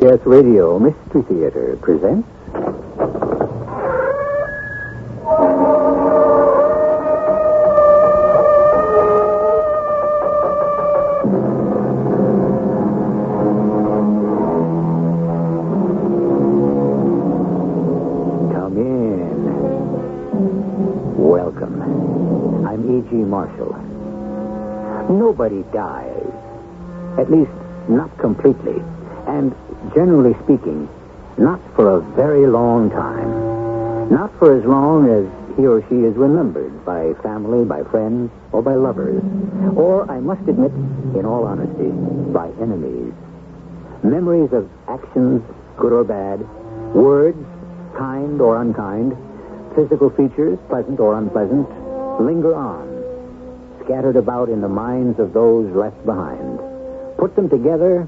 Yes, Radio Mystery Theater presents... Come in. Welcome. I'm E.G. Marshall. Nobody dies. At least, not completely. And, generally speaking, not for a very long time. Not for as long as he or she is remembered by family, by friends, or by lovers. Or, I must admit, in all honesty, by enemies. Memories of actions, good or bad, words, kind or unkind, physical features, pleasant or unpleasant, linger on, scattered about in the minds of those left behind. Put them together,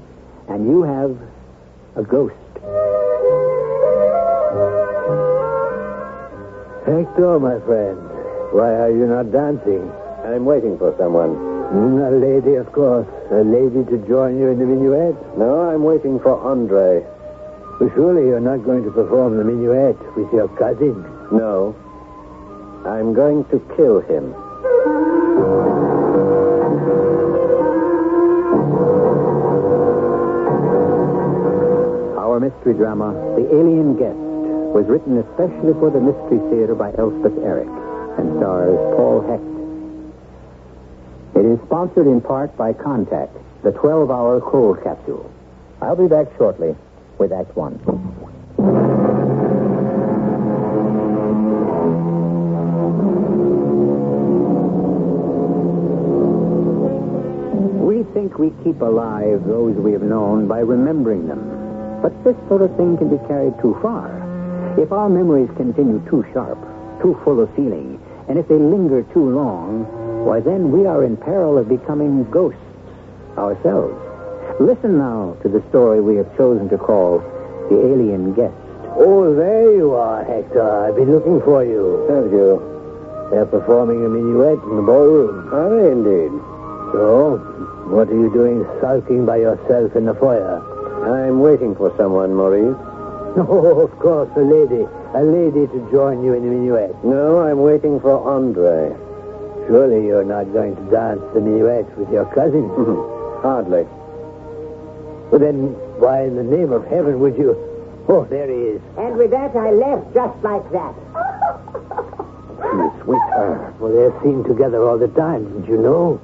and you have a ghost. Hector, my friend, why are you not dancing? I'm waiting for someone. A lady, of course. A lady to join you in the minuet? No, I'm waiting for Andre. Well, surely you're not going to perform the minuet with your cousin. No. I'm going to kill him. Our mystery drama, The Alien Guest, was written especially for the Mystery Theater by Elspeth Eric and stars Paul Hecht. It is sponsored in part by Contact, the 12-hour cold capsule. I'll be back shortly with Act One. We think we keep alive those we have known by remembering them. But this sort of thing can be carried too far. If our memories continue too sharp, too full of feeling, and if they linger too long, why then we are in peril of becoming ghosts ourselves. Listen now to the story we have chosen to call The Alien Guest. Oh, there you are, Hector. I've been looking for you. Have you? They're performing a minuet in the ballroom. Are they indeed? So, what are you doing sulking by yourself in the foyer? I'm waiting for someone, Maurice. Oh, of course, a lady. A lady to join you in the minuet. No, I'm waiting for Andre. Surely you're not going to dance the minuet with your cousin. Hardly. Well, then, why in the name of heaven would you... Oh, there he is. And with that, I left just like that. You sweetheart. Well, they're seen together all the time, didn't you know?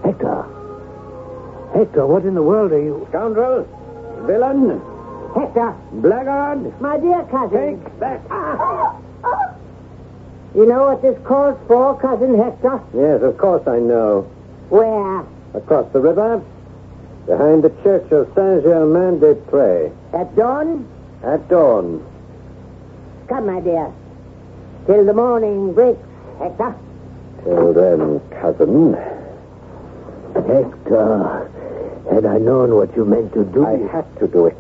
Hector. Hector, what in the world are you... Scoundrel! Villain! Hector, Blackguard! my dear cousin. Take back! You know what this calls for, cousin Hector? Yes, of course I know. Where? Across the river, behind the church of Saint-Germain-des-Prés. At dawn? At dawn. Come, my dear. Till the morning breaks, Hector. Till then, cousin. Hector, had I known what you meant to do... I had to do it.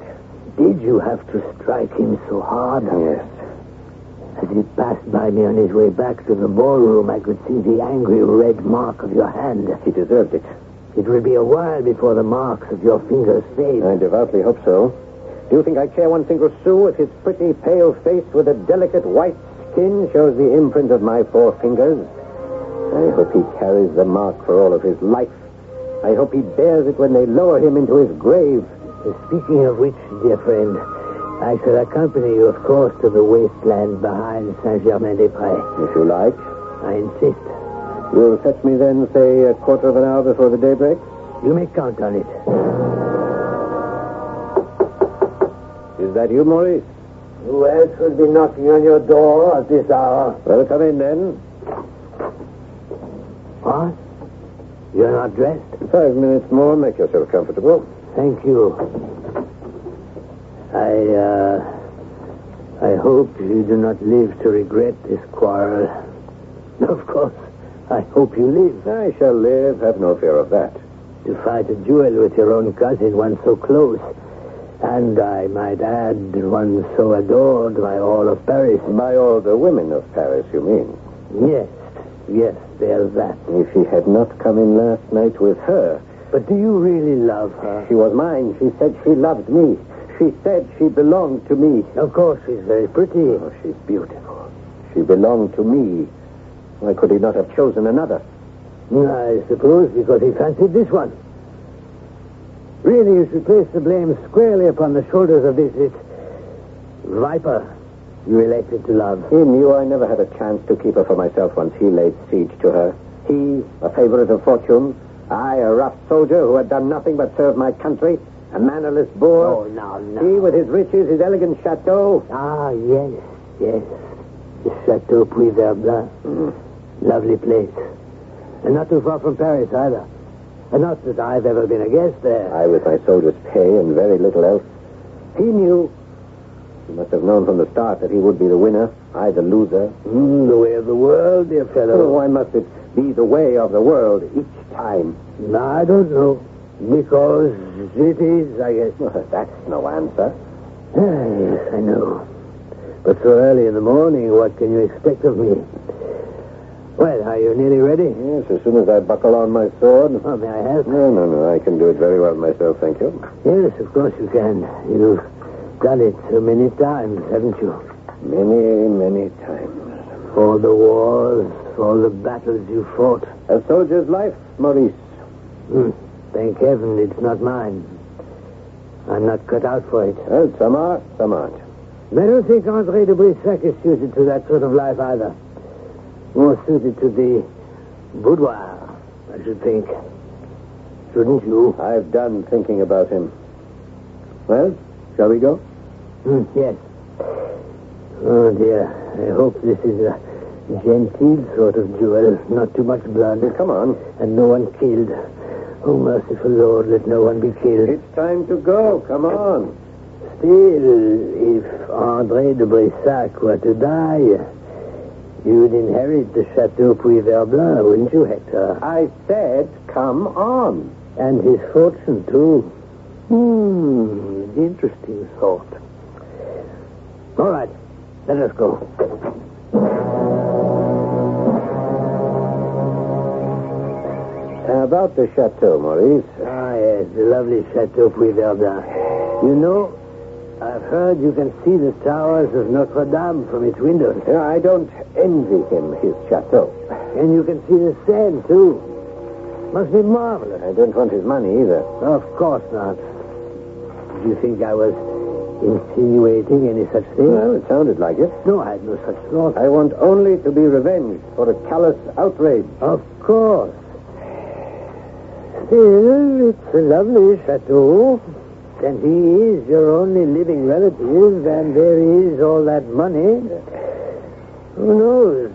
Did you have to strike him so hard? Yes. As he passed by me on his way back to the ballroom, I could see the angry red mark of your hand. He deserved it. It will be a while before the marks of your fingers fade. I devoutly hope so. Do you think I care one single sou if his pretty, pale face with a delicate white skin shows the imprint of my 4 fingers? I hope he carries the mark for all of his life. I hope he bears it when they lower him into his grave. Speaking of which, dear friend, I shall accompany you, of course, to the wasteland behind Saint-Germain-des-Prés. If you like. I insist. You'll fetch me then, say, a quarter of an hour before the daybreak? You may count on it. Is that you, Maurice? Who else will be knocking on your door at this hour? Well, come in then. What? You're not dressed? 5 minutes more, make yourself comfortable. Thank you. I hope you do not live to regret this quarrel. Of course, I hope you live. I shall live, have no fear of that. To fight a duel with your own cousin, one so close. And I might add, one so adored by all of Paris. By all the women of Paris, you mean? Yes, there's that. If he had not come in last night with her... But do you really love her? She was mine. She said she loved me. She said she belonged to me. Of course, she's very pretty. Oh, she's beautiful. She belonged to me. Why could he not have chosen another? I suppose because he fancied this one. Really, you should place the blame squarely upon the shoulders of this viper you elected to love. He knew I never had a chance to keep her for myself once he laid siege to her. He, a favorite of fortune. I, a rough soldier who had done nothing but serve my country. A mannerless boor. Oh, no. He with his riches, his elegant chateau. Ah, yes. The Chateau Puy-Verblanc. Lovely place. And not too far from Paris, either. And not that I've ever been a guest there. I with my soldier's pay and very little else. He knew. He must have known from the start that he would be the winner, I the loser. The way of the world, dear fellow. Why must it be the way of the world each time? I don't know. Because it is, I guess. That's no answer. Yes, I know. But so early in the morning, what can you expect of me? Well, are you nearly ready? Yes, as soon as I buckle on my sword. Oh, may I help? No, I can do it very well myself, thank you. Yes, of course you can. You've done it so many times, haven't you? Many times. For the wars, for the battles you fought. A soldier's life, Maurice. Thank heaven it's not mine. I'm not cut out for it. Well, some are, some aren't. I don't think André de Brissac is suited to that sort of life either. More suited to the boudoir, I should think. Shouldn't you? I've done thinking about him. Well, shall we go? Yes. Oh, dear. I hope this is a genteel sort of duel. Not too much blood. Come on. And no one killed. Oh, merciful Lord, let no one be killed. It's time to go. Come on. Still, if André de Brissac were to die, you'd inherit the Chateau Puy-Verblanc, wouldn't you, Hector? I said, come on. And his fortune, too. Interesting thought. All right, let us go. About the chateau, Maurice. Ah, yes, the lovely Chateau Puy-Verblanc. You know, I've heard you can see the towers of Notre Dame from its windows. I don't envy him his chateau. And you can see the Seine, too. Must be marvelous. I don't want his money either. Of course not. Did you think I was insinuating any such thing? Well, it sounded like it. No, I had no such thought. I want only to be revenged for a callous outrage. Of course. Still, it's a lovely chateau. And he is your only living relative, and there is all that money. Who knows?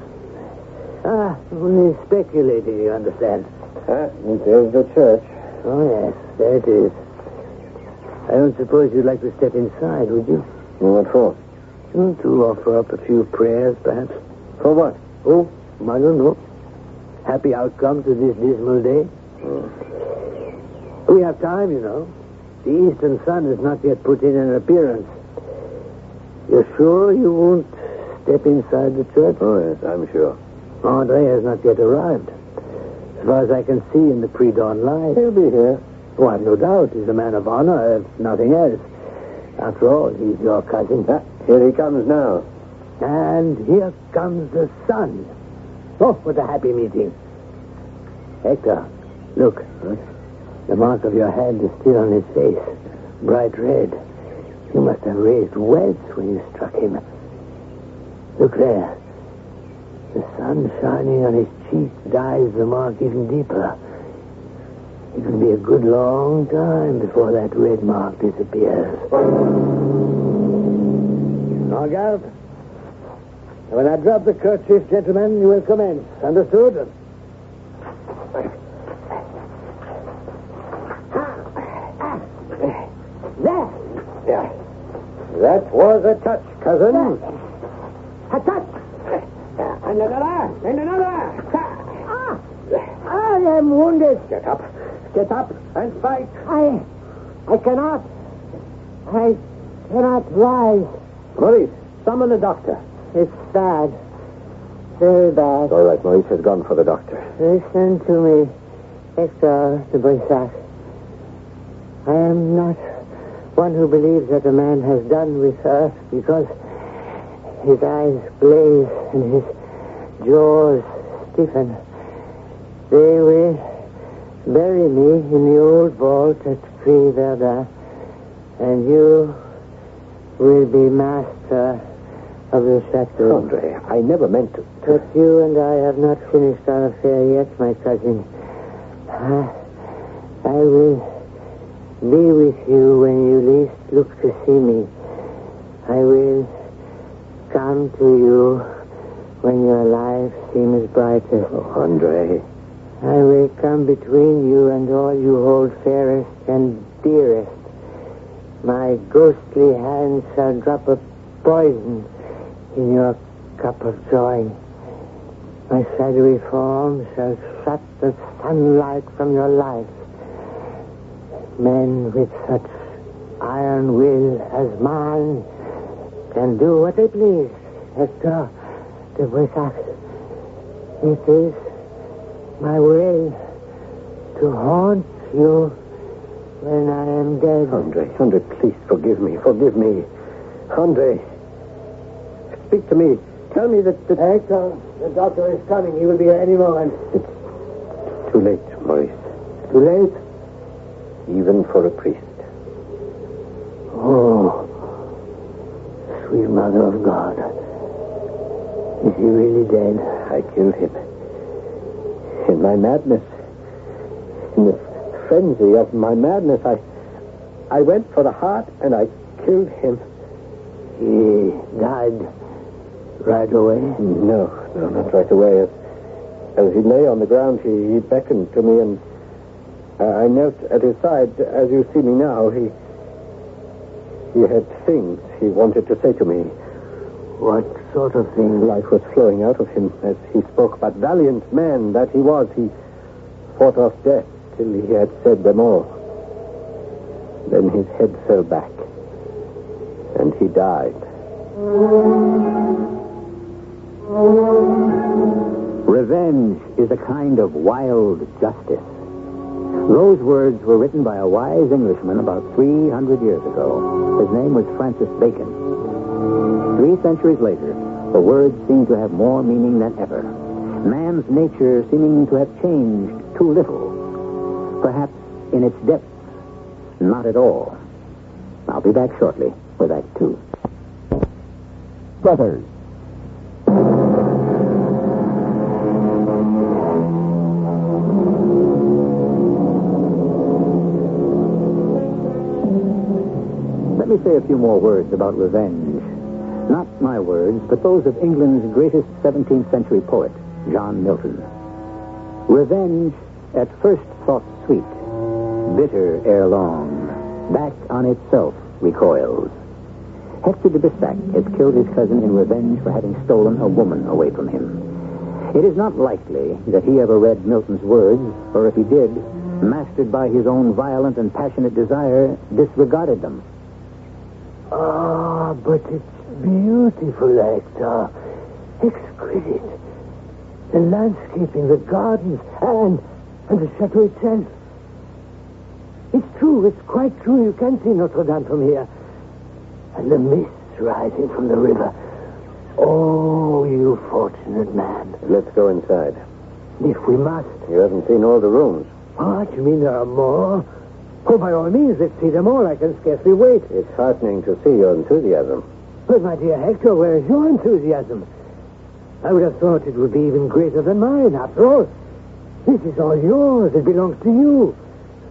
Only speculating, you understand. There's the church. Oh, yes, there it is. I don't suppose you'd like to step inside, would you? What for? To offer up a few prayers, perhaps. For what? Oh, I don't know. Happy outcome to this dismal day. We have time, you know. The eastern sun has not yet put in an appearance. You're sure you won't step inside the church? Oh, yes, I'm sure. André has not yet arrived. As far as I can see in the pre-dawn light. He'll be here. Oh, I've no doubt. He's a man of honor, if nothing else. After all, he's your cousin. Here he comes now. And here comes the sun. Oh, what a happy meeting. Hector, look. The mark of your hand is still on his face. Bright red. You must have raised welts when you struck him. Look there. The sun shining on his cheek dyes the mark even deeper. It will be a good long time before that red mark disappears. Now, Gareth, when I drop the kerchief, gentlemen, you will commence. Understood? There! Yeah. That was a touch, cousin. A touch! And another! And another! I am wounded. Get up. Get up and fight. I cannot. I cannot rise. Maurice, summon the doctor. It's bad. Very bad. All right, Maurice has gone for the doctor. Listen to me, Hector de Brissac. I am not One who believes that a man has done with earth because his eyes glaze and his jaws stiffen. They will bury me in the old vault at Prix Verdun, and you will be master of the chateau. Andre, I never meant to. But you and I have not finished our affair yet, my cousin. I will be with you when you least look to see me. I will come to you when your life seems brightest. Oh, Andre. I will come between you and all you hold fairest and dearest. My ghostly hand shall drop a poison in your cup of joy. My shadowy form shall shut the sunlight from your life. Men with such iron will as mine can do what they please. Hector de Boissac, it is my will to haunt you when I am dead. Andre, please forgive me. Andre, speak to me. Tell me that... Hector, the doctor is coming. He will be here any moment. It's too late, Maurice. Too late? Even for a priest. Oh, sweet Mother of God. Is he really dead? I killed him. In my madness. In the frenzy of my madness, I went for the heart and I killed him. He died right away? No, not right away. As he lay on the ground, he beckoned to me, and I knelt at his side. As you see me now, he had things he wanted to say to me. What sort of thing? Life was flowing out of him as he spoke. But valiant man that he was, he fought off death till he had said them all. Then his head fell back, and he died. Revenge is a kind of wild justice. Those words were written by a wise Englishman about 300 years ago. His name was Francis Bacon. 3 centuries later, the words seem to have more meaning than ever. Man's nature seeming to have changed too little. Perhaps in its depths, not at all. I'll be back shortly with Act 2. Brothers. Let me say a few more words about revenge. Not my words, but those of England's greatest 17th century poet, John Milton. Revenge, at first thought sweet, bitter ere long, back on itself recoils. Hector de Bissac has killed his cousin in revenge for having stolen a woman away from him. It is not likely that he ever read Milton's words, or if he did, mastered by his own violent and passionate desire, disregarded them. Ah, but it's beautiful, Hector. Exquisite. The landscaping, the gardens, and the chateau itself. It's true, it's quite true. You can see Notre Dame from here. And the mists rising from the river. Oh, you fortunate man. Let's go inside. If we must. You haven't seen all the rooms. What, you mean there are more? Oh, by all means, let's see them all. I can scarcely wait. It's heartening to see your enthusiasm. But, my dear Hector, where is your enthusiasm? I would have thought it would be even greater than mine. After all, this is all yours. It belongs to you.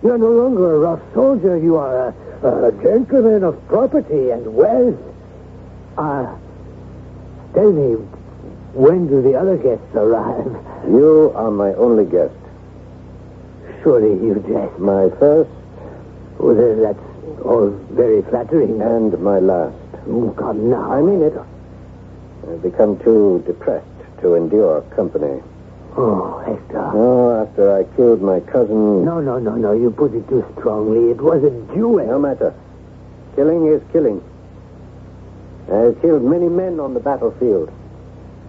You are no longer a rough soldier. You are a gentleman of property and wealth. Tell me, when do the other guests arrive? You are my only guest. Surely you jest. My first Oh, that's all very flattering. and my last. Oh, come now. I mean it. I've become too depressed to endure company. Oh, Hector. Oh, after I killed my cousin... No. You put it too strongly. It was a duel. No matter. Killing is killing. I've killed many men on the battlefield.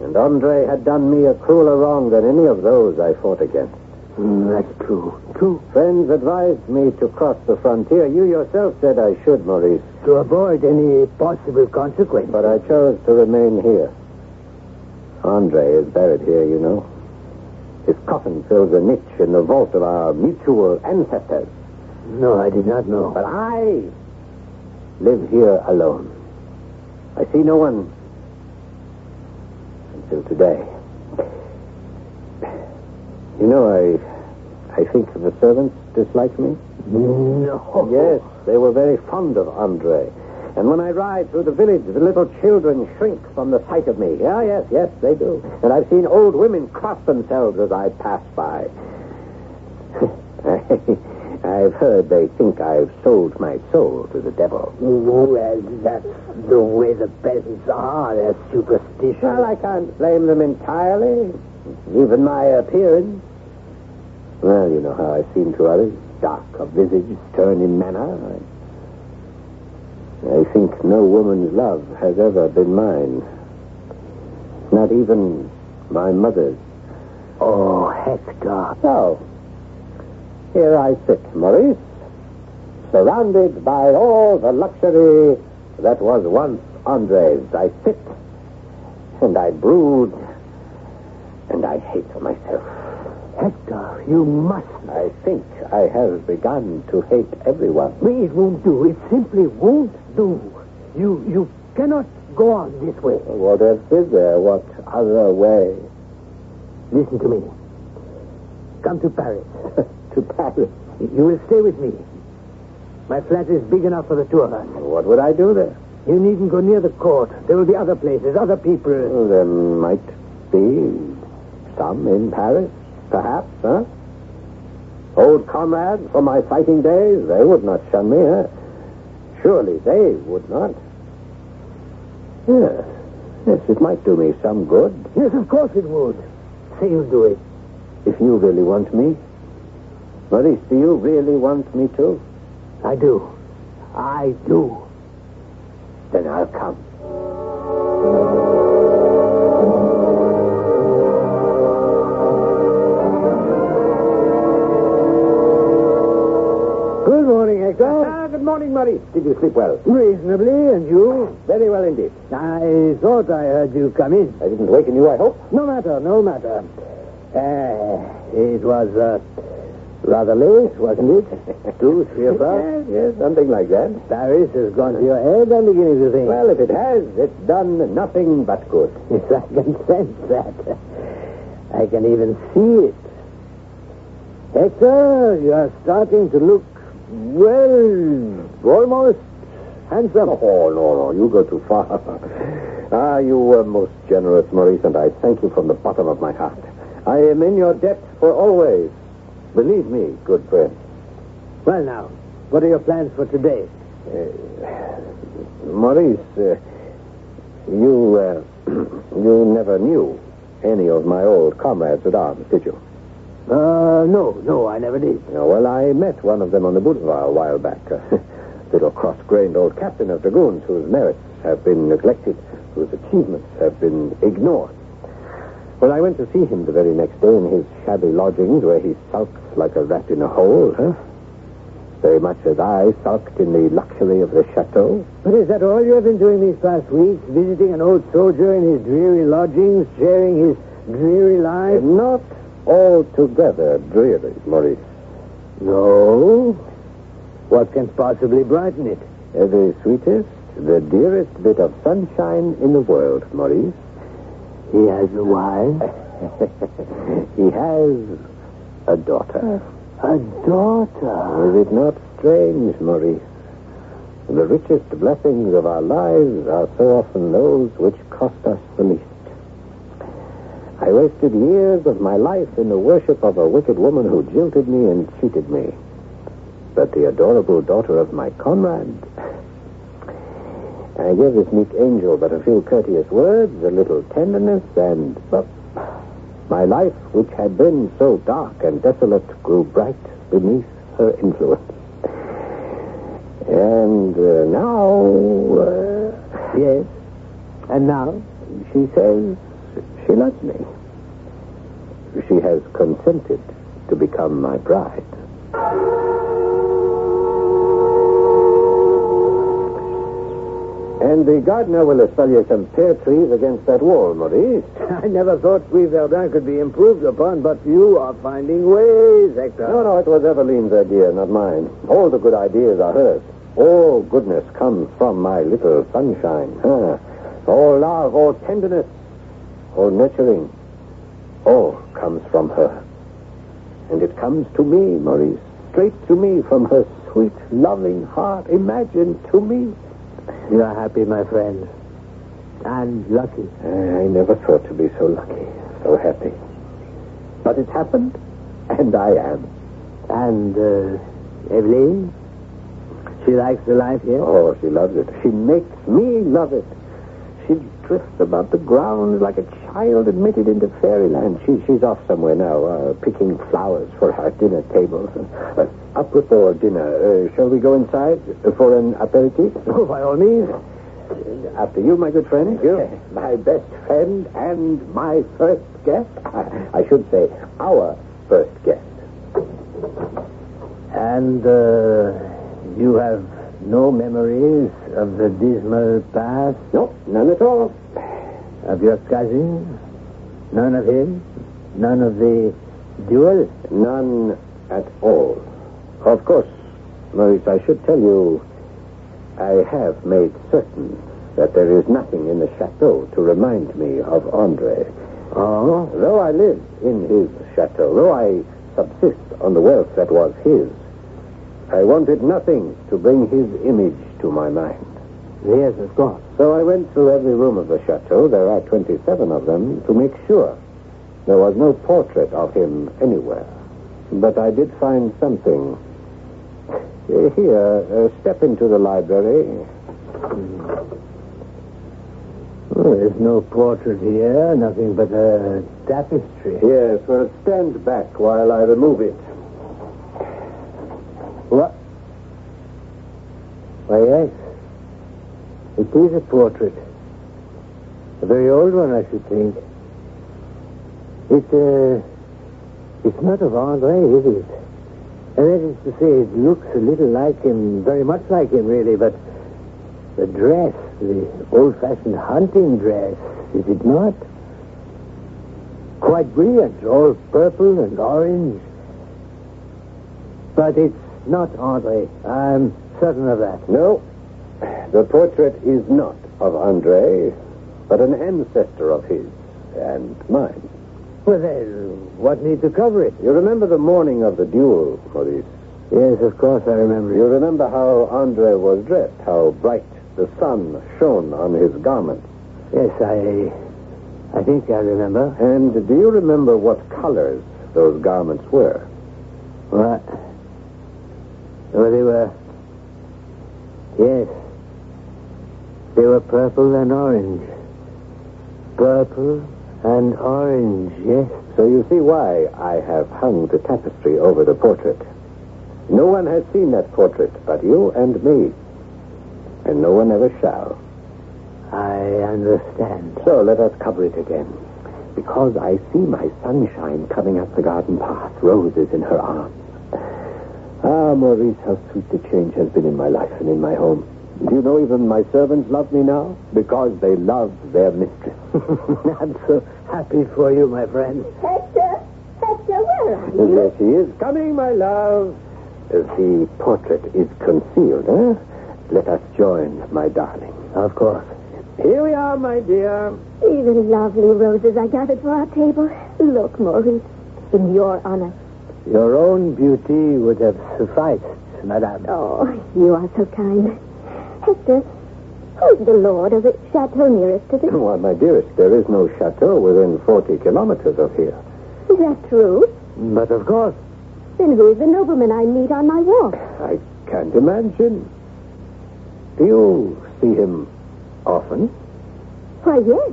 And Andre had done me a crueler wrong than any of those I fought against. That's true. True. Friends advised me to cross the frontier. You yourself said I should, Maurice. To avoid any possible consequence. But I chose to remain here. Andre is buried here, you know. His coffin fills a niche in the vault of our mutual ancestors. No, I did not know. But I live here alone. I see no one until today. You know, I think the servants dislike me. No. Yes, they were very fond of Andre. And when I ride through the village, the little children shrink from the sight of me. Yes, they do. And I've seen old women cross themselves as I pass by. I've heard they think I've sold my soul to the devil. Well, that's the way the peasants are. They're superstitious. Well, I can't blame them entirely. Even my appearance. Well, you know how I seem to others. Dark of visage, stern in manner. I think no woman's love has ever been mine. Not even my mother's. Oh, Hector. So, here I sit, Maurice, surrounded by all the luxury that was once Andre's. I sit, and I brood, and I hate myself. Hector, you must. I think I have begun to hate everyone. It won't do. It simply won't do. You cannot go on this way. What else is there? What other way? Listen to me. Come to Paris. To Paris? You will stay with me. My flat is big enough for the two of us. What would I do there? You needn't go near the court. There will be other places, other people. Well, there might be some in Paris, perhaps, huh? Old comrades from my fighting days, they would not shun me, huh? Surely they would not. Yes, it might do me some good. Yes, of course it would. Say you'll do it. If you really want me. Maurice, do you really want me to? I do. I do. Then I'll come. Good morning, Hector. Good morning, Maurice. Did you sleep well? Reasonably, and you? Very well indeed. I thought I heard you come in. I didn't waken you, I hope? No matter. It was rather late, wasn't it? 2, 3 o'clock? Yes, something like that. Paris has gone to your head, I'm beginning to think. Well, if it has, it's done nothing but good. Yes, I can sense that. I can even see it. Hector, you are starting to look, well, almost handsome. Oh, no, you go too far. You were most generous, Maurice, and I thank you from the bottom of my heart. I am in your debt for always. Believe me, good friend. Well, now, what are your plans for today? Maurice, you never knew any of my old comrades at arms, did you? No, I never did. Well, I met one of them on the boulevard a while back. Little cross-grained old captain of dragoons whose merits have been neglected, whose achievements have been ignored. Well, I went to see him the very next day in his shabby lodgings where he sulks like a rat in a hole, very much as I sulked in the luxury of the chateau. But is that all you have been doing these past weeks? Visiting an old soldier in his dreary lodgings, sharing his dreary life? Not altogether dreary, Maurice. No? What can possibly brighten it? The sweetest, the dearest bit of sunshine in the world, Maurice. He has a wife? He has a daughter. A daughter? Is it not strange, Maurice? The richest blessings of our lives are so often those which cost us the least. I wasted years of my life in the worship of a wicked woman who jilted me and cheated me. But the adorable daughter of my comrade... I gave this meek angel but a few courteous words, a little tenderness, and my life, which had been so dark and desolate, grew bright beneath her influence. And now... Yes. And now? She says she loves me. She has consented to become my bride. And the gardener will espalier some pear trees against that wall, Maurice. I never thought Sweet Verdun could be improved upon, but you are finding ways, Hector. No, it was Eveline's idea, not mine. All the good ideas are hers. All goodness comes from my little sunshine. All love, all tenderness, all nurturing, all comes from her. And it comes to me, Maurice, straight to me from her sweet, loving heart. Imagine, to me. You are happy, my friend. And lucky. I never thought to be so lucky, so happy. But it happened, and I am. And, Eveline? She likes the life here? Oh, she loves it. She makes me love it. She drifts about the grounds like a child admitted into fairyland. She's off somewhere now, picking flowers for our dinner table. Apropos of dinner, shall we go inside for an aperitif? Oh, by all means. After you, my good friend. You, my best friend and my first guest. I should say, our first guest. And, you have no memories of the dismal past? No, none at all. Of your cousin? None of him? None of the duel? None at all. Of course, Maurice, I should tell you, I have made certain that there is nothing in the chateau to remind me of Andre. Oh? Though I live in his chateau, though I subsist on the wealth that was his, I wanted nothing to bring his image to my mind. Yes, of course. So I went through every room of the chateau, there are 27 of them, to make sure there was no portrait of him anywhere. But I did find something. Here, step into the library. Oh, there's no portrait here, nothing but a tapestry. Yes, well, stand back while I remove it. What? Why, yes. It is a portrait. A very old one, I should think. It's not of Andre, is it? And that is to say, it looks a little like him, very much like him, really, but the dress, the old-fashioned hunting dress, is it not? Quite brilliant, all purple and orange. But it's not Andre. I'm certain of that. No, the portrait is not of Andre, but an ancestor of his and mine. Well, then, what need to cover it? You remember the morning of the duel, Maurice? Yes, of course I remember. You remember how Andre was dressed, how bright the sun shone on his garments. Yes, I think I remember. And do you remember what colors those garments were? What? Well, they were... Yes. They were purple and orange. Purple and orange, yes. So you see why I have hung the tapestry over the portrait. No one has seen that portrait but you and me. And no one ever shall. I understand. So let us cover it again. Because I see my sunshine coming up the garden path, roses in her arms. Ah, Maurice, how sweet the change has been in my life and in my home. Do you know even my servants love me now? Because they love their mistress. I'm so happy for you, my friend. Hector, where are you? There she is. Coming, my love. The portrait is concealed, eh? Let us join, my darling. Of course. Here we are, my dear. See the lovely roses I gathered for our table. Look, Maurice, in your honor. Your own beauty would have sufficed, madame. Oh, you are so kind. Hector, who's the lord of the chateau nearest to this? Why, my dearest, there is no chateau within 40 kilometers of here. Is that true? But of course. Then who is the nobleman I meet on my walk? I can't imagine. Do you see him often? Why, yes.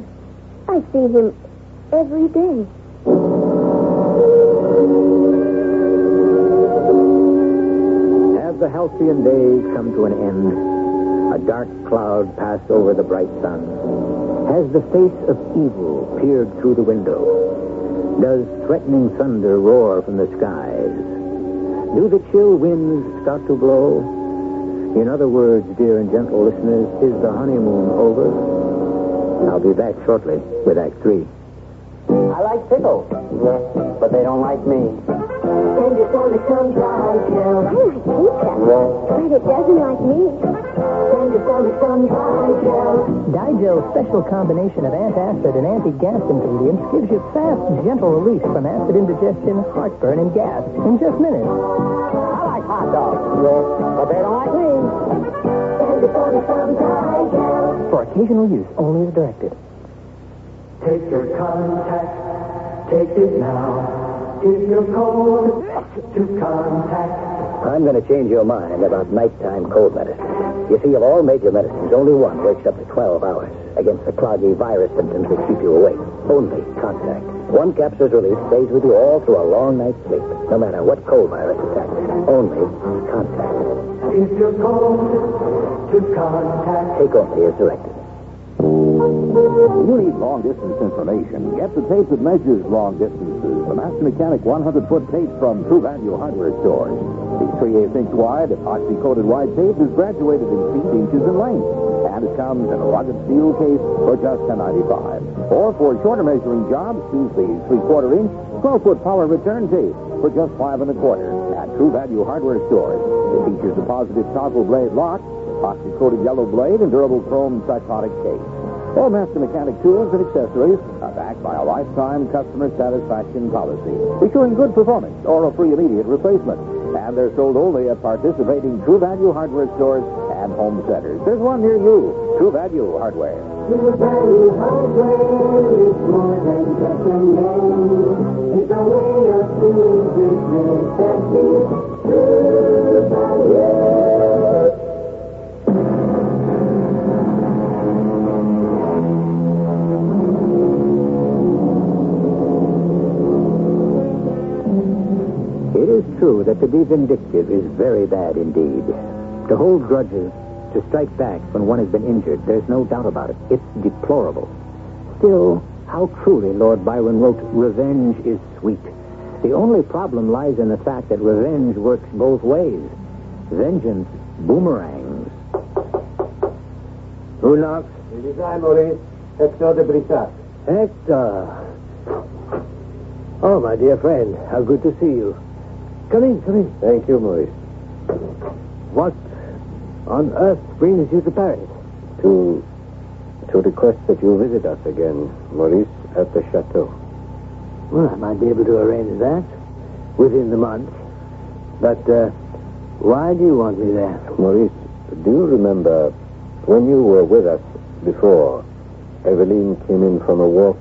I see him every day. As the halcyon day come to an end, a dark cloud passed over the bright sun. As the face of evil peered through the window, Does threatening thunder roar from the skies? Do the chill winds start to blow? In other words, dear and gentle listeners, is the honeymoon over? I'll be back shortly with Act 3. I like pickles, but they don't like me. And it's only some dry gel. I like pizza, but it doesn't like me. And it's only some dry gel. Digel's special combination of antacid and anti-gas ingredients gives you fast, gentle relief from acid indigestion, heartburn, and gas in just minutes. I like hot dogs, but they don't like me. And it's only some dry gel. For occasional use, only as directed. Take your contact, take it now. Give your code to contact. I'm going to change your mind about nighttime cold medicine. You see, of all major medicines, only one wakes up to 12 hours against the cloggy virus symptoms that keep you awake. Only Contact. One capsule's release stays with you all through a long night's sleep, no matter what cold virus attacks. Only Contact. Give your code to contact. Take only as directed. You need long-distance information. Get the tape that measures long distances. The Master Mechanic 100-foot tape from True Value Hardware stores. The 3/8 inch wide, epoxy-coated wide tape is graduated in feet, inches, and length. And it comes in a rugged steel case for just $10.95. Or for shorter measuring jobs, choose the 3/4 inch, 12-foot power return tape for just $5.25 at True Value Hardware stores. It features a positive toggle blade lock, epoxy-coated yellow blade, and durable chrome cyclonic case. All Master Mechanic tools and accessories are backed by a lifetime customer satisfaction policy, ensuring good performance or a free immediate replacement. And they're sold only at participating True Value Hardware stores and home centers. There's one near you, True Value Hardware. True Value Hardware is more than just a name. It's a way of doing business that means True Value. It is true that to be vindictive is very bad indeed. To hold grudges, to strike back when one has been injured, there's no doubt about it. It's deplorable. Still, how truly Lord Byron wrote, "Revenge is sweet." The only problem lies in the fact that revenge works both ways. Vengeance boomerangs. Who knocks? It is I, Maurice. Hector de Brissac. Hector. Oh, my dear friend, how good to see you. Come in, come in. Thank you, Maurice. What on earth brings you to Paris? To request that you visit us again, Maurice, at the chateau. Well, I might be able to arrange that within the month. But why do you want me there? Maurice, do you remember when you were with us before, Eveline came in from a walk,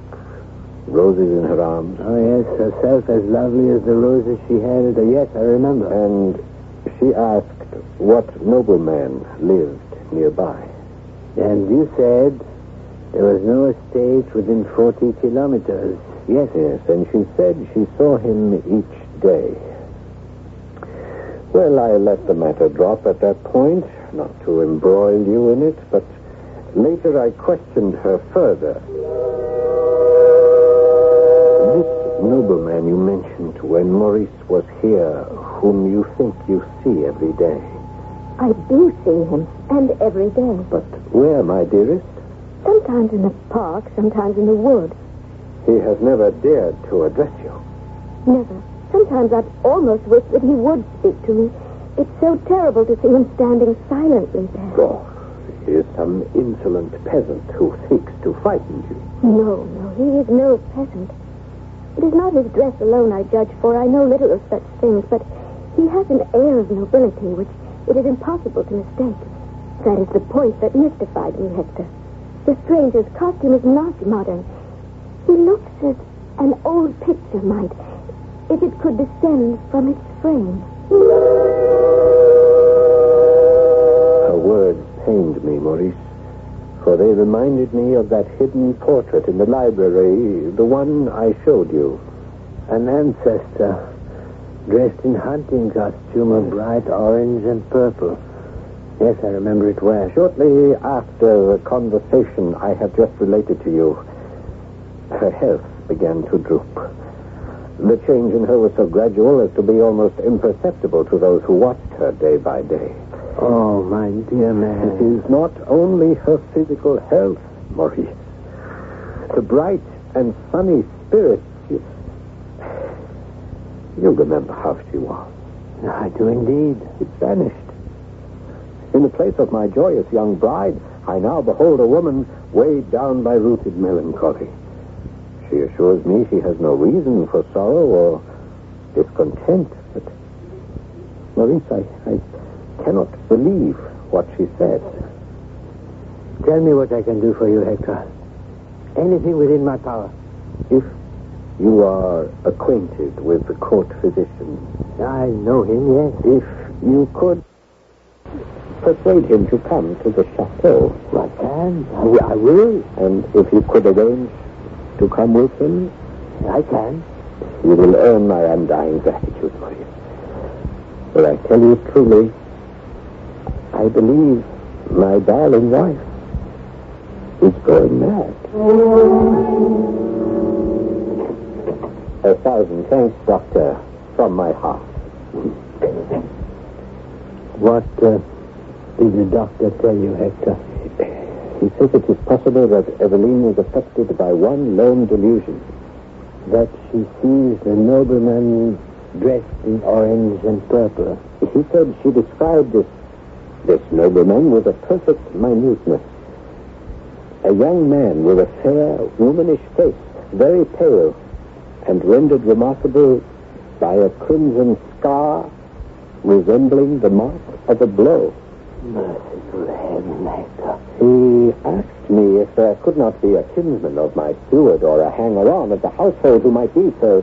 roses in her arms? Oh, yes, herself as lovely as the roses she held. Yes, I remember. And she asked what nobleman lived nearby. And you said there was no estate within 40 kilometers. Yes, and she said she saw him each day. Well, I let the matter drop at that point, not to embroil you in it, but later I questioned her further. This nobleman you mentioned when Maurice was here, whom you think you see every day. I do see him, and every day. But where, my dearest? Sometimes in the park, sometimes in the wood. He has never dared to address you. Never. Sometimes I've almost wished that he would speak to me. It's so terrible to see him standing silently there. Oh, he is some insolent peasant who seeks to frighten you. No, he is no peasant. It is not his dress alone I judge, for I know little of such things, but he has an air of nobility which it is impossible to mistake. That is the point that mystified me, Hector. The stranger's costume is not modern. He looks as an old picture might, if it could descend from its frame. Her words pained me, Maurice, for they reminded me of that hidden portrait in the library, the one I showed you. An ancestor, dressed in hunting costume of bright orange and purple. Yes, I remember it well. Shortly after the conversation I have just related to you, her health began to droop. The change in her was so gradual as to be almost imperceptible to those who watched her day by day. Oh, my dear man. It is not only her physical health, Maurice. The bright and sunny spirit. You remember how she was. I do indeed. It vanished. In the place of my joyous young bride, I now behold a woman weighed down by rooted melancholy. She assures me she has no reason for sorrow or discontent, but Maurice, I cannot believe what she said. Tell me what I can do for you, Hector. Anything within my power. If you are acquainted with the court physician, I know him, yes. if you could persuade him to come to the chateau. I can. I will. And if you could arrange to come with him, I can. you will earn my undying gratitude, Maurice. But I tell you truly, I believe my darling wife is going mad. 1,000 thanks, Doctor, from my heart. What did the doctor tell you, Hector? He says it is possible that Eveline was affected by one lone delusion. That she sees the nobleman dressed in orange and purple. He said she described this nobleman with a perfect minuteness. A young man with a fair, womanish face, very pale, and rendered remarkable by a crimson scar resembling the mark of a blow. Merciful heaven, Hector. He asked me if there could not be a kinsman of my steward or a hanger-on of the household who might be so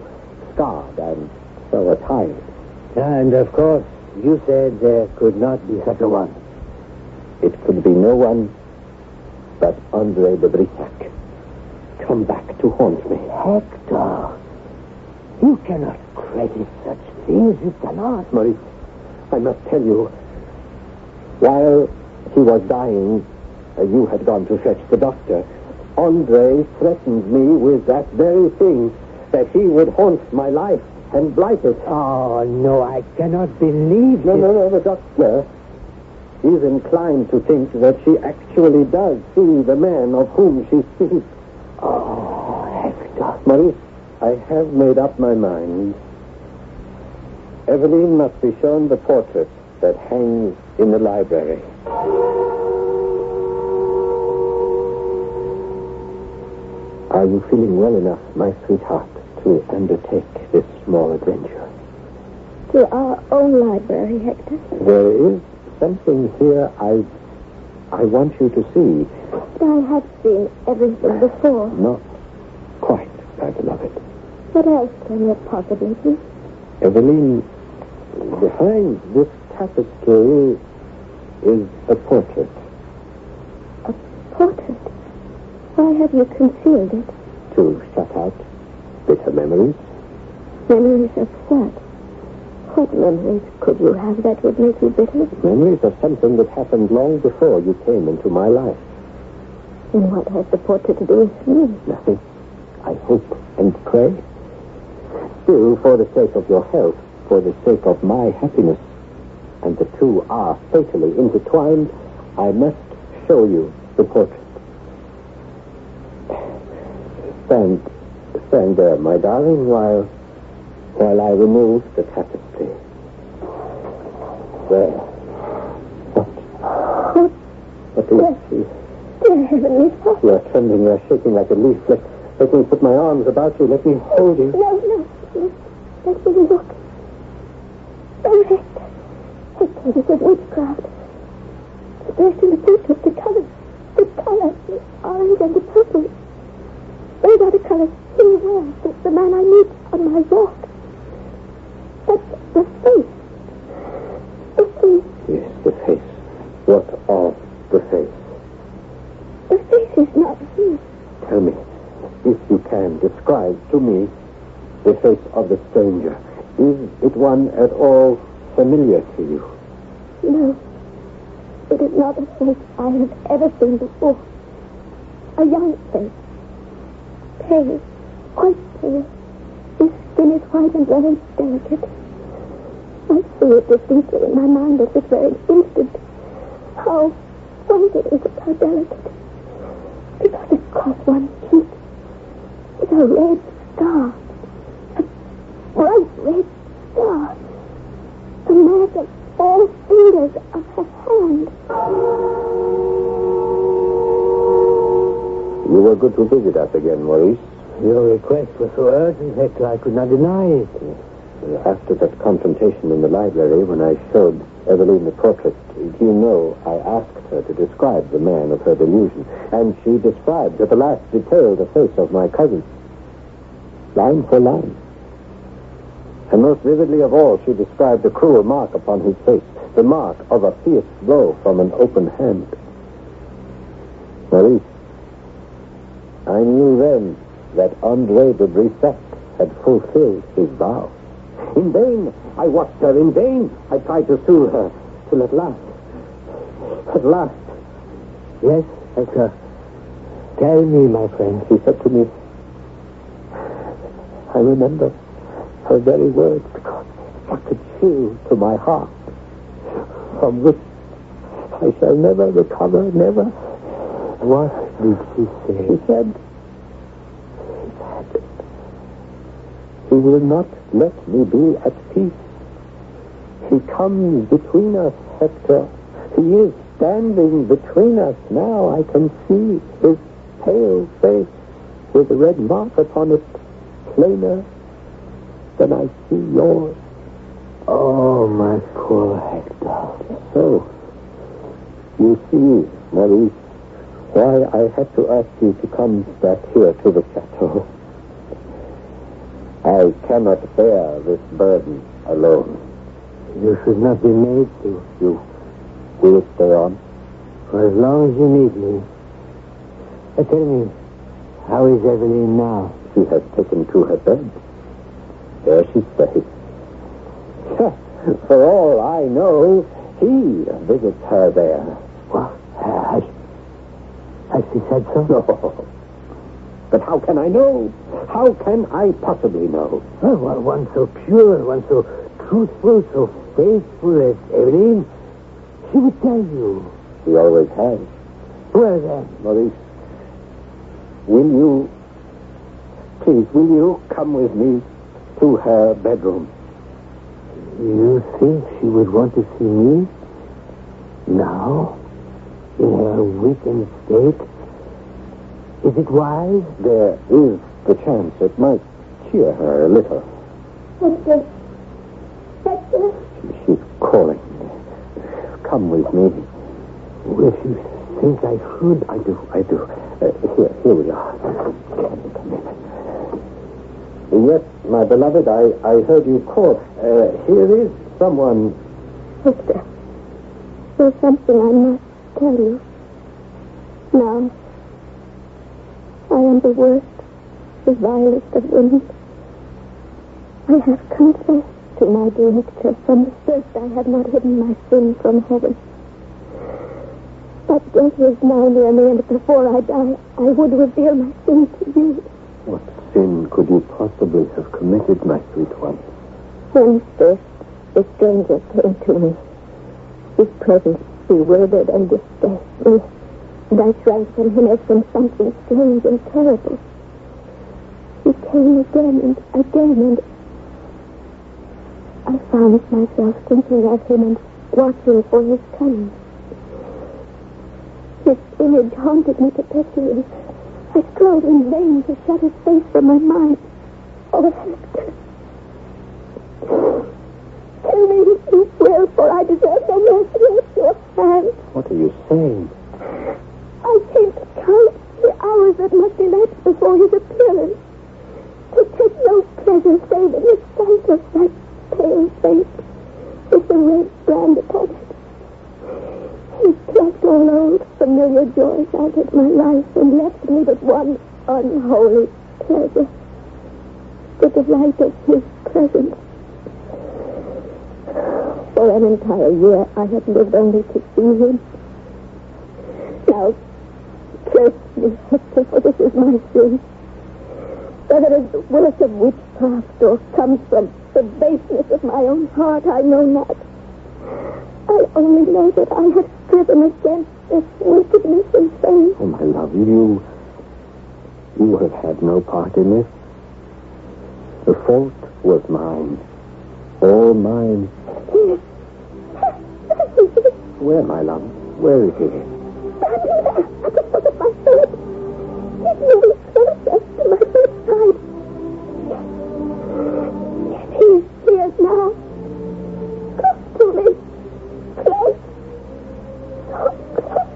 scarred and so attired. And, of course, you said there could not be such a one. It could be no one but Andre de Brissac, come back to haunt me. Hector, you cannot credit such things. You cannot. Maurice, I must tell you, while he was dying, you had gone to fetch the doctor. Andre threatened me with that very thing, that he would haunt my life and blight it. Oh, no, I cannot believe it. No, the doctor is inclined to think that she actually does see the man of whom she speaks. Oh, Hector. Maurice, I have made up my mind. Eveline must be shown the portrait that hangs in the library. Are you feeling well enough, my sweetheart, to undertake this small adventure? To our own library, Hector. There is something here I want you to see. But I have seen everything before. Not quite, my beloved. What else can there possibly be? Eveline, behind this tapestry is a portrait. A portrait? Why have you concealed it? To shut out bitter memories. Memories of what? What memories could you have that would make you bitter? Memories of something that happened long before you came into my life. And what has the portrait to do with me? Nothing. I hope and pray. Still, for the sake of your health, for the sake of my happiness, and the two are fatally intertwined, I must show you the portrait. Stand there, my darling, while I remove the tapestry. There. What do you see? Dear Heavenly Father. You are trembling, you are shaking like a leaf. Let me put my arms about you. Let me hold you. No. Let me look. Oh, Hector, this is witchcraft. There's in the portrait the color, the orange and the purple. Those are the colors he wears. That's the man I meet on my walk. But the face. The face. Yes, the face. What of the face? The face is not his. Tell me, if you can, describe to me the face of the stranger. Is it one at all familiar to you? No. It is not a face I have ever seen before. A young face. Pale. Quite pale. His skin skin is white and very delicate. I see it distinctly in my mind at this very instant. How white it is, how delicate. Because across one cheek is a red star. A bright red star. The mark of all fingers of her hand. You were good to visit us again, Maurice. Your request was so urgent, Hector, I could not deny it. After that confrontation in the library, when I showed Eveline the portrait, you know, I asked her to describe the man of her delusion, and she described to the last detail the face of my cousin, line for line. And most vividly of all, she described the cruel mark upon his face, the mark of a fierce blow from an open hand. Maurice, I knew then that André de Brissac had fulfilled his vow. In vain I watched her, in vain I tried to soothe her, till at last... Yes, Hector. Tell me, my friend. She said to me, I remember her very words because they struck a chill to my heart, from which I shall never recover, never. What did she say? She said, he will not let me be at peace. He comes between us, Hector. He is standing between us now. I can see his pale face with a red mark upon it plainer than I see yours. Oh, my poor Hector. So, you see, Maurice, why I had to ask you to come back here to the chateau. I cannot bear this burden alone. You should not be made to. You will stay on? For as long as you need me. Tell me, how is Eveline now? She has taken to her bed. There she stays. For all I know, he visits her there. What? Has she said so? No. But how can I know? How can I possibly know? Oh, one so pure, one so truthful, so faithful as Eveline, she would tell you. She always has. Well, then. Maurice, will you come with me to her bedroom? You think she would want to see me? Now? In her weakened state? Is it wise? There is the chance it might cheer her a little. Hector. Hector. She's calling. Come with me. If you think I should. I do. Here we are. Yes, my beloved, I heard you call. Here is someone. Hector, there's something I must tell you. Now, I am the worst, the vilest of women. I have confessed to my dear Hector. From the first I have not hidden my sin from heaven. But death is now near me, and before I die, I would reveal my sin to you. What sin could you possibly have committed, my sweet one? When first the stranger came to me, his presence bewildered and distressed me, and I shrank from him as from something strange and terrible. He came again and again, and I found myself thinking of him and watching for his coming. His image haunted me perpetually. I strove in vain to shut his face from my mind. Oh, Hector. Kill me if you will, for I deserve no mercy at your hand. What are you saying? I came to count the hours that must elapse before his appearance. To take no pleasure save in the sight of that pale face with the red brand upon it. He plucked all old familiar joys out of my life and left me but one unholy pleasure, the delight of his presence. For an entire year I had lived only to see him. Now, curse me, Hector, for this is my sin. Whether it's the work of witchcraft craft or comes from the baseness of my own heart, I know not. I only know that I have striven against this wickedness and sin. Oh, my love, you have had no part in this. The fault was mine. All mine. Where, my love? Where is he? Standing there at the foot of my bed. He's moving closer to my bedside. He's here now. Close to me. Close. So close.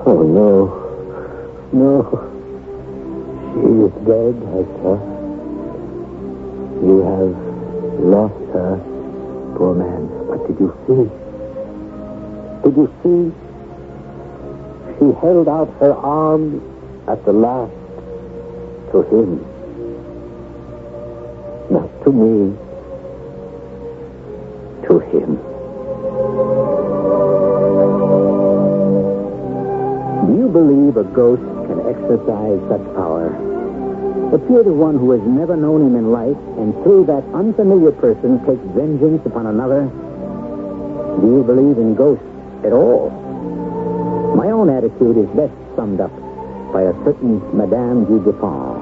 Oh, no. No. She is dead, Hector. You have lost her, poor man. But did you see? Did you see? She held out her arms at the last to him. Not to me. To him. Do you believe a ghost can exercise such power? Appear to one who has never known him in life, and through that unfamiliar person take vengeance upon another? Do you believe in ghosts at all? My own attitude is best summed up by a certain Madame du Dupont,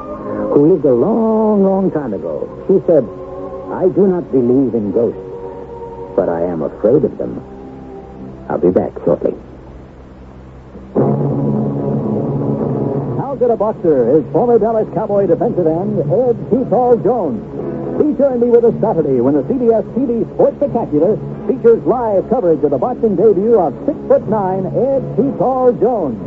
who lived a long, long time ago. She said, "I do not believe in ghosts, but I am afraid of them." I'll be back shortly. How good a boxer is former Dallas Cowboy defensive end Ed T-Tall Jones. Be sure and be with us Saturday when the CBS TV Sports Spectacular features live coverage of the boxing debut of 6'9" Ed T-Tall Jones.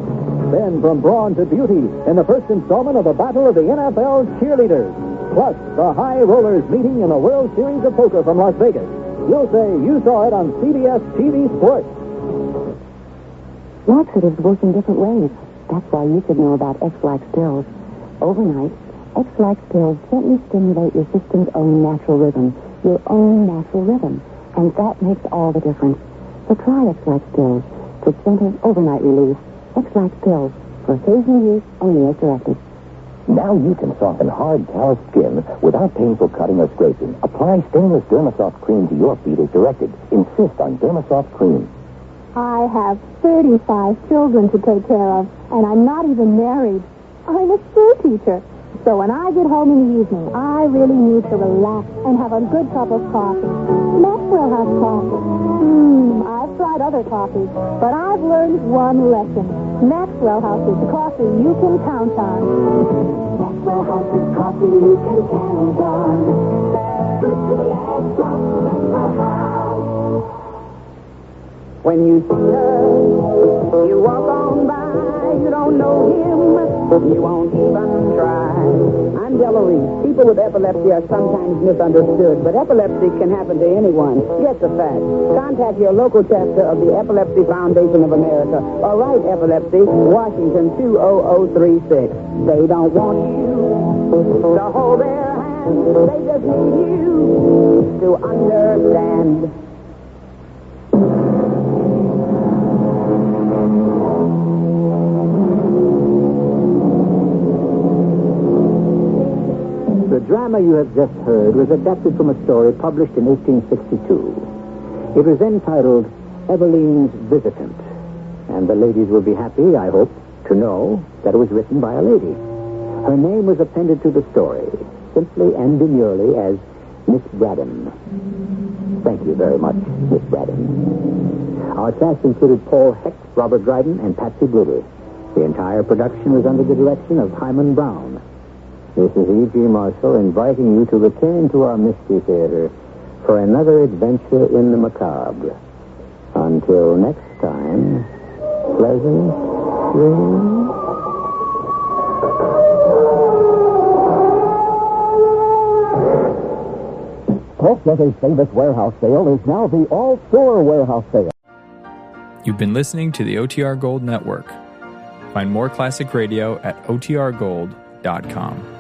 Then from brawn to beauty in the first installment of the Battle of the NFL Cheerleaders. Plus, the High Rollers meeting in the World Series of Poker from Las Vegas. You'll say you saw it on CBS TV Sports. Laxatives work in different ways. That's why you should know about X-Lax pills. Overnight, X-Lax pills gently stimulate your system's own natural rhythm. Your own natural rhythm. And that makes all the difference. So try X-Lax pills for gentle overnight relief. X-Lax pills for occasional use only as directed. Now you can soften hard, calloused skin without painful cutting or scraping. Apply stainless Dermasoft cream to your feet as directed. Insist on Dermasoft cream. I have 35 children to take care of, and I'm not even married. I'm a school teacher. So when I get home in the evening, I really need to relax and have a good cup of coffee. Maxwell has coffee. I've tried other coffees, but I've learned one lesson. Maxwell House is coffee you can count on. Maxwell House is coffee you can count on. Good to relax from Maxwell House. When you see her, you walk on by. You don't know him, you won't even try. I'm Della Reese. People with epilepsy are sometimes misunderstood, but epilepsy can happen to anyone. Get the facts. Contact your local chapter of the Epilepsy Foundation of America or write Epilepsy, Washington 20036. They don't want you to hold their hand. They just need you to understand. The drama you have just heard was adapted from a story published in 1862. It was entitled Eveline's Visitant, and the ladies will be happy, I hope, to know that it was written by a lady. Her name was appended to the story, simply and demurely as Miss Braddon. Thank you very much, Miss Braddon. Our cast included Paul Hecht, Robert Dryden, and Patsy Bruder. The entire production was under the direction of Hyman Brown. This is E.G. Marshall inviting you to return to our Mystery Theater for another adventure in the macabre. Until next time, pleasant dreams. Polk Brothers' famous warehouse sale is now the all-store warehouse sale. You've been listening to the OTR Gold Network. Find more classic radio at otrgold.com.